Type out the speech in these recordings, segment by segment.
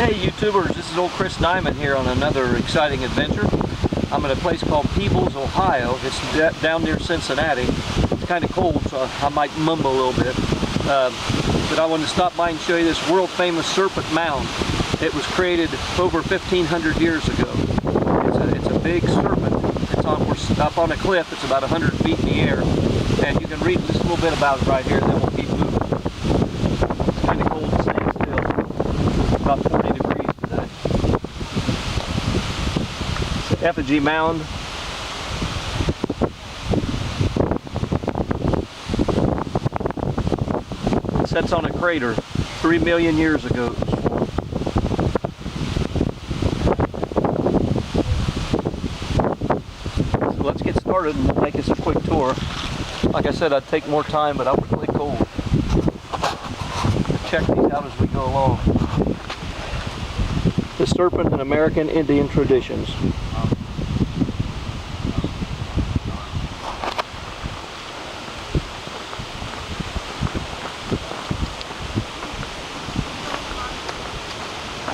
Hey YouTubers, this is old Chris Diamond here on another exciting adventure. I'm at a place called Peebles, Ohio. It's down near Cincinnati. It's kind of cold, so I might mumble a little bit. But I wanted to stop by and show you this world famous Serpent Mound. It was created over 1,500 years ago. It's a big serpent. We're up on a cliff. It's about 100 feet in the air. And you can read just a little bit about it right here, then we'll keep moving. It's kind of cold to stay still. It's about 40 degrees today. It's an effigy mound. It sits on a crater 3 million years ago. So let's get started and we'll make us a quick tour. Like I said, I'd take more time, but I was really cold. Check these out as we go along. The serpent in American Indian traditions.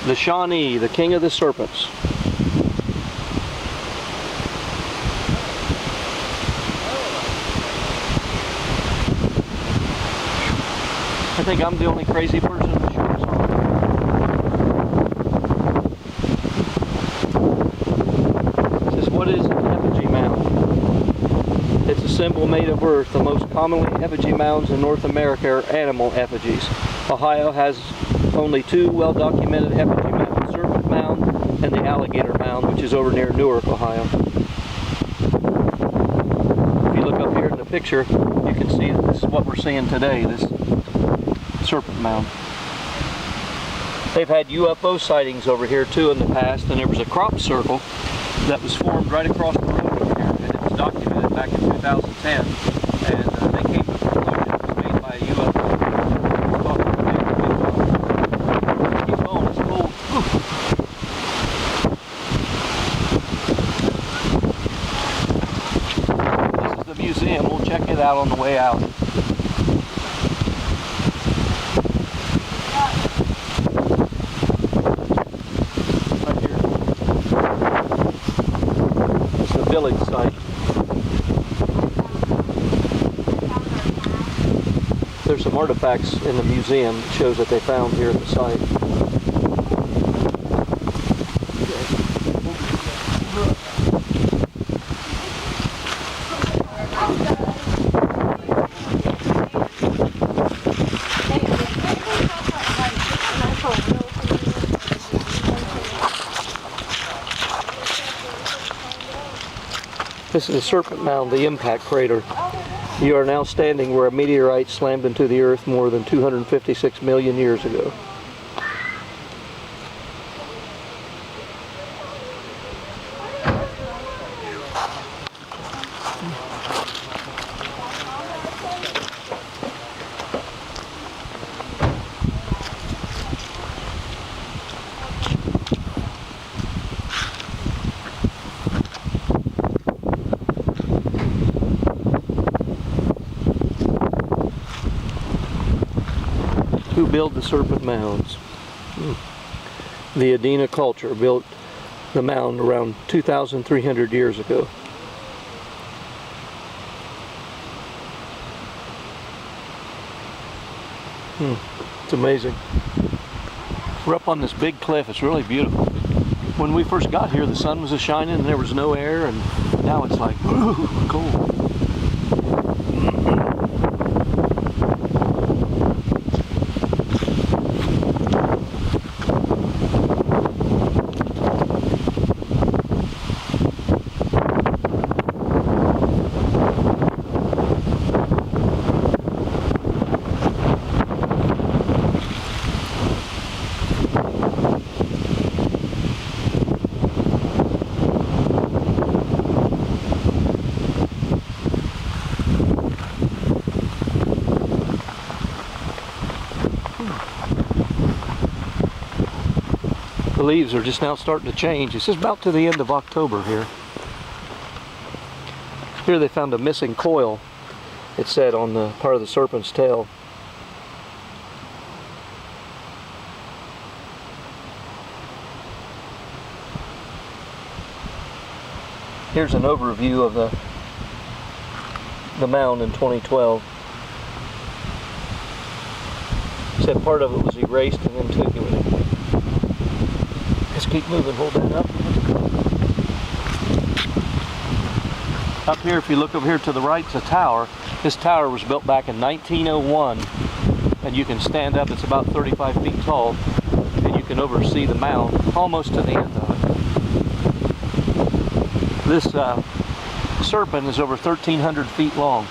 The Shawnee, the king of the serpents. I think I'm the only crazy person in the shorts on. It says, what is an effigy mound? It's a symbol made of earth. The most commonly effigy mounds in North America are animal effigies. Ohio has only two well-documented effigy mounds, Serpent Mound and the Alligator Mound, which is over near Newark, Ohio. If you look up here in the picture, you can see that this is what we're seeing today, this Serpent Mound. They've had UFO sightings over here too in the past, and there was a crop circle that was formed right across the road over here, and it was documented back in 2010, and they came to the conclusion it was made by a UFO. Keep going, it's cold. This is the museum. We'll check it out on the way out. Village site. There's some artifacts in the museum that shows that they found here at the site. This is the Serpent Mound, the impact crater. You are now standing where a meteorite slammed into the earth more than 256 million years ago. Who built the Serpent Mounds? The Adena culture built the mound around 2,300 years ago. It's amazing. We're up on this big cliff. It's really beautiful. When we first got here, the sun was shining and there was no air, and now it's like, ooh, cold. The leaves are just now starting to change. This is about to the end of October here. Here they found a missing coil, it said, on the part of the serpent's tail. Here's an overview of the mound in 2012. Said part of it was erased and then taken with it. Let's keep moving, hold that up. Up here, if you look over here to the right, it's a tower. This tower was built back in 1901, and you can stand up, it's about 35 feet tall, and you can oversee the mound almost to the end of it. This serpent is over 1,300 feet long.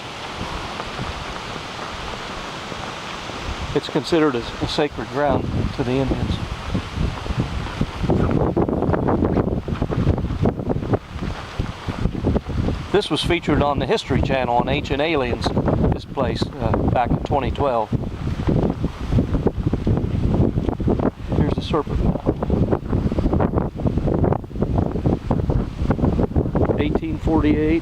It's considered a sacred ground to the Indians. This was featured on the History Channel on Ancient Aliens, this place, back in 2012. Here's the Serpent Mound. 1848.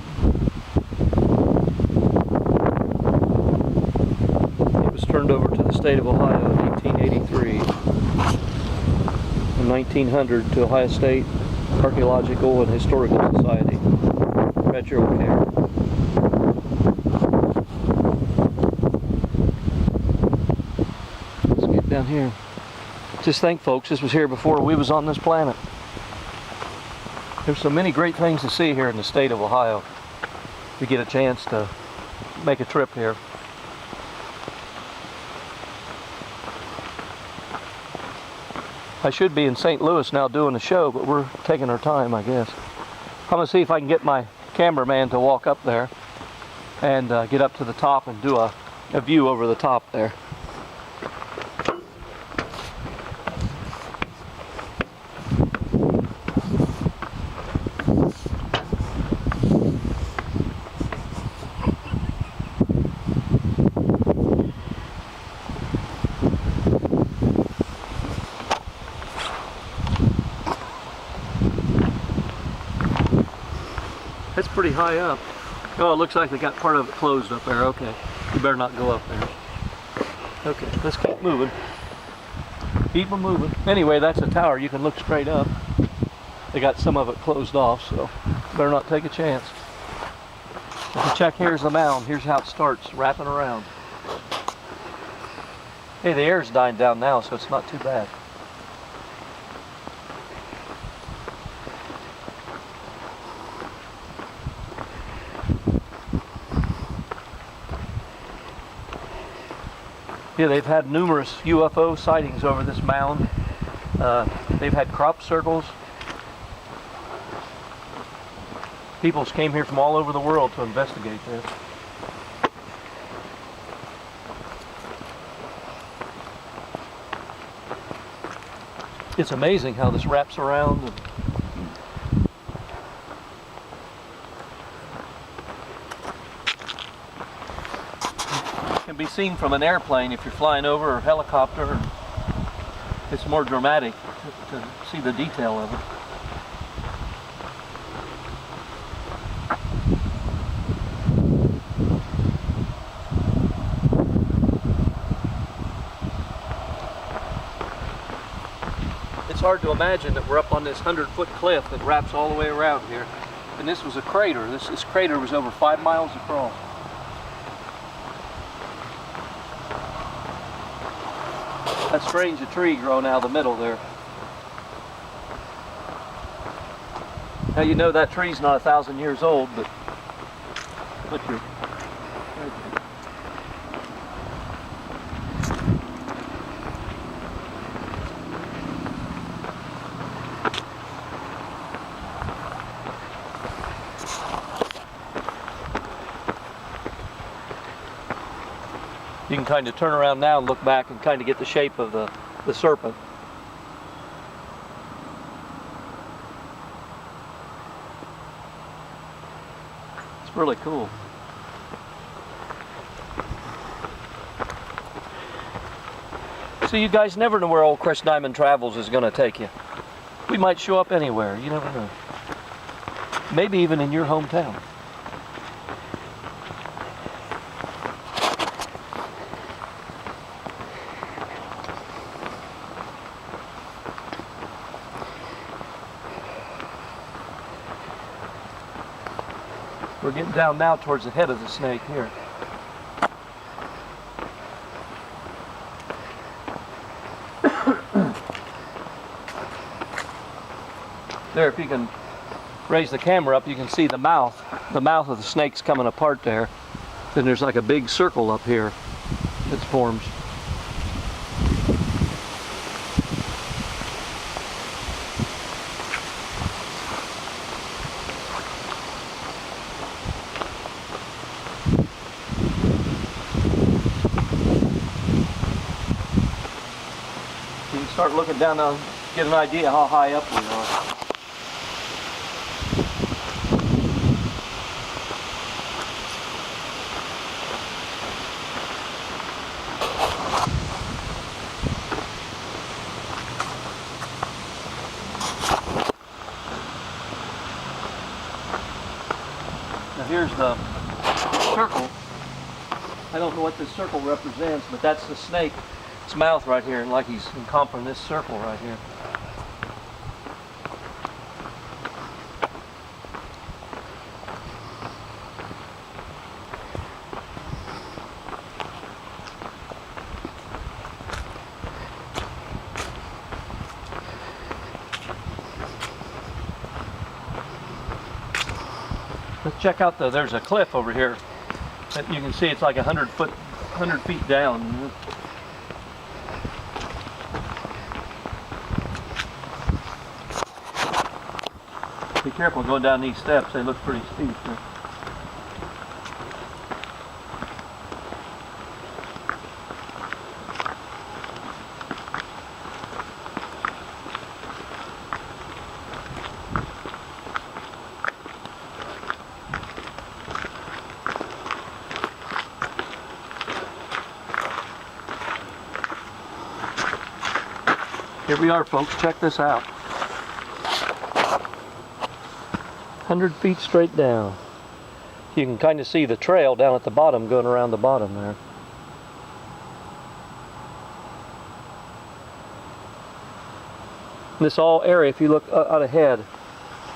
It was turned over to the state of Ohio in 1883. In 1900 to Ohio State Archaeological and Historical Society. Retro care. Let's get down here. Just think, folks, this was here before we was on this planet. There's so many great things to see here in the state of Ohio. If you get a chance to make a trip here. I should be in St. Louis now doing a show, but we're taking our time, I guess. I'm gonna see if I can get my cameraman to walk up there and get up to the top and do a view over the top there. That's pretty high up. Oh, it looks like they got part of it closed up there. Okay, you better not go up there. Okay, let's keep moving. Keep them moving. Anyway, that's a tower. You can look straight up. They got some of it closed off, so better not take a chance. If you check, here's the mound. Here's how it starts, wrapping around. Hey, the air's dying down now, so it's not too bad. Yeah, they've had numerous UFO sightings over this mound. They've had crop circles. People came here from all over the world to investigate this. It's amazing how this wraps around. Can be seen from an airplane if you're flying over, or helicopter. It's more dramatic to see the detail of it. It's hard to imagine that we're up on this 100-foot cliff that wraps all the way around here. And this was a crater. This crater was over 5 miles across. That's strange, a tree growing out of the middle there. Now you know that tree's not 1,000 years old, but look here. You can kind of turn around now and look back and kind of get the shape of the serpent. It's really cool. So you guys never know where old Chris Diamond Travels is going to take you. We might show up anywhere, you never know. Maybe even in your hometown. We're getting down now towards the head of the snake here. There, if you can raise the camera up, you can see the mouth. The mouth of the snake's coming apart there. Then there's like a big circle up here that forms. You can start looking down now, get an idea how high up we are. Now here's the circle. I don't know what this circle represents, but that's the snake's mouth right here, and like he's encompassing this circle right here. Let's check out there's a cliff over here that you can see. It's like 100 feet down. Be careful going down these steps, they look pretty steep. Here we are, folks. Check this out. 100 feet straight down. You can kind of see the trail down at the bottom going around the bottom there. This all area, if you look out ahead,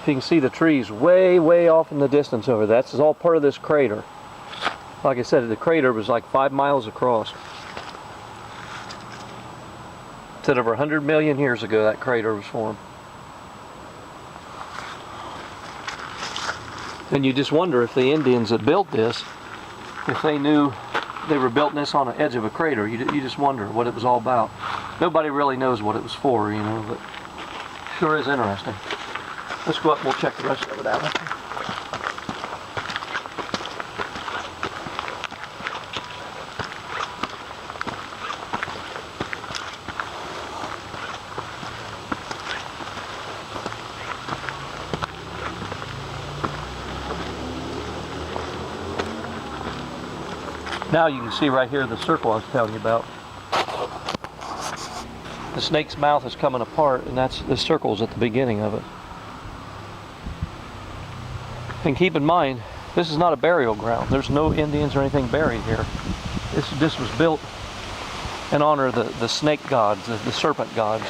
you can see the trees way, way off in the distance over there. That's all part of this crater. Like I said, the crater was like 5 miles across. Said over 100 million years ago that crater was formed. And you just wonder if the Indians that built this, if they knew they were building this on the edge of a crater. You just wonder what it was all about. Nobody really knows what it was for, you know, but sure is interesting. Let's go up and we'll check the rest of it out. Now you can see right here the circle I was telling you about. The snake's mouth is coming apart, and that's the circle's at the beginning of it. And keep in mind, this is not a burial ground. There's no Indians or anything buried here. This was built in honor of the snake gods, the serpent gods.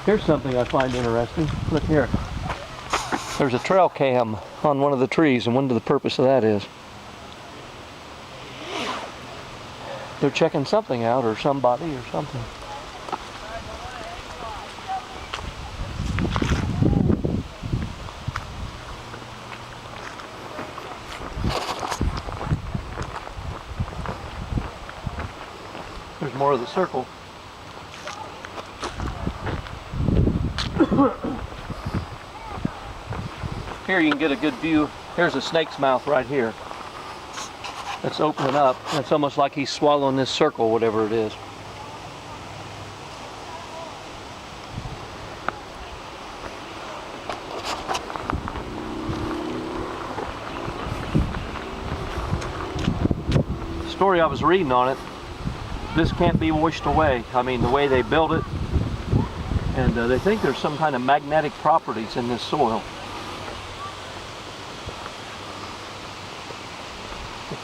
Here's something I find interesting. Look here. There's a trail cam on one of the trees, and wonder the purpose of that is. They're checking something out, or somebody, or something. There's more of the circle. Here you can get a good view. Here's a snake's mouth right here. That's opening up. It's almost like he's swallowing this circle, whatever it is. The story I was reading on it, this can't be washed away. I mean, the way they built it, and they think there's some kind of magnetic properties in this soil.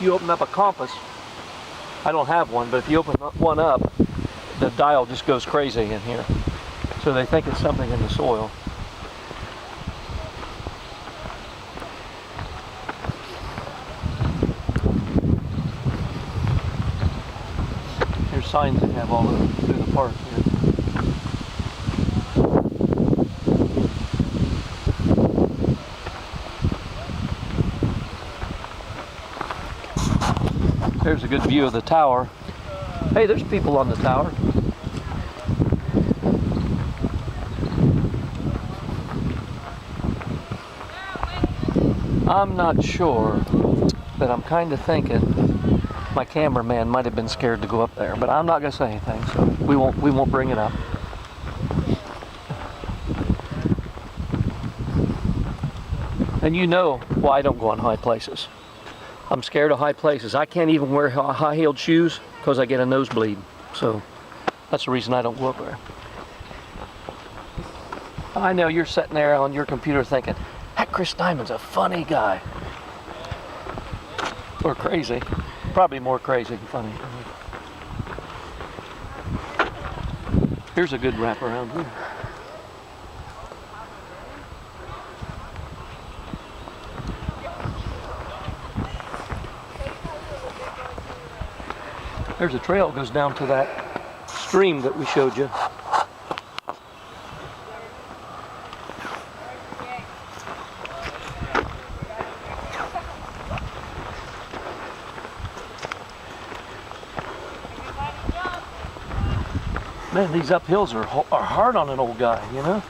you open up a compass, I don't have one, but if you open one up, the dial just goes crazy in here. So they think it's something in the soil. Here's signs they have all through the park here. There's a good view of the tower. Hey, there's people on the tower. I'm not sure, but I'm kind of thinking my cameraman might have been scared to go up there, but I'm not going to say anything, so we won't bring it up. And you know why I don't go on high places. I'm scared of high places. I can't even wear high-heeled shoes because I get a nosebleed. So that's the reason I don't go up there. I know you're sitting there on your computer thinking, that Chris Diamond's a funny guy. Or crazy. Probably more crazy than funny. Here's a good wrap around here. There's a trail that goes down to that stream that we showed you. Man, these uphills are hard on an old guy, you know?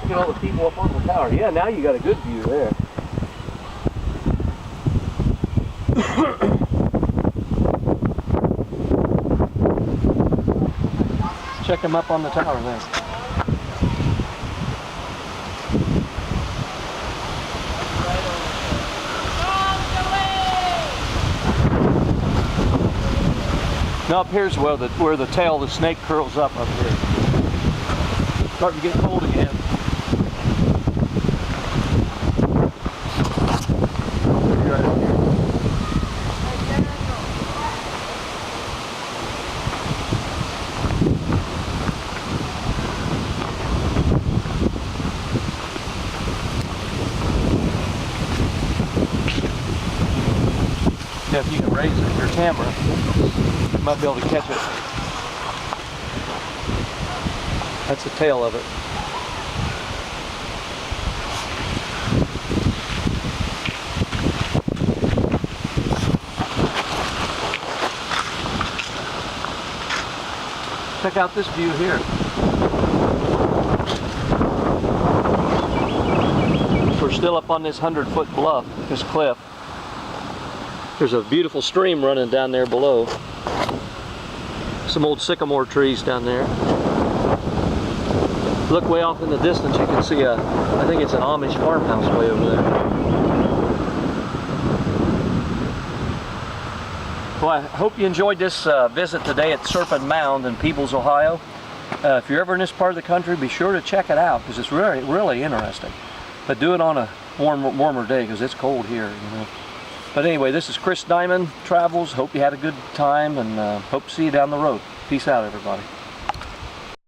Look at all the people up on the tower. Yeah, now you got a good view there. Check them up on the tower there. Now up here's where the tail of the snake curls up here. Starting to get cold again. Yeah, if you can raise your camera, you might be able to catch it. That's the tail of it. Check out this view here. We're still up on this 100-foot bluff, this cliff. There's a beautiful stream running down there below. Some old sycamore trees down there. Look way off in the distance, you can see I think it's an Amish farmhouse way over there. Well, I hope you enjoyed this visit today at Serpent Mound in Peebles, Ohio. If you're ever in this part of the country, be sure to check it out because it's really, really interesting. But do it on a warmer day because it's cold here, you know. But anyway, this is Chris Diamond Travels. Hope you had a good time and hope to see you down the road. Peace out, everybody.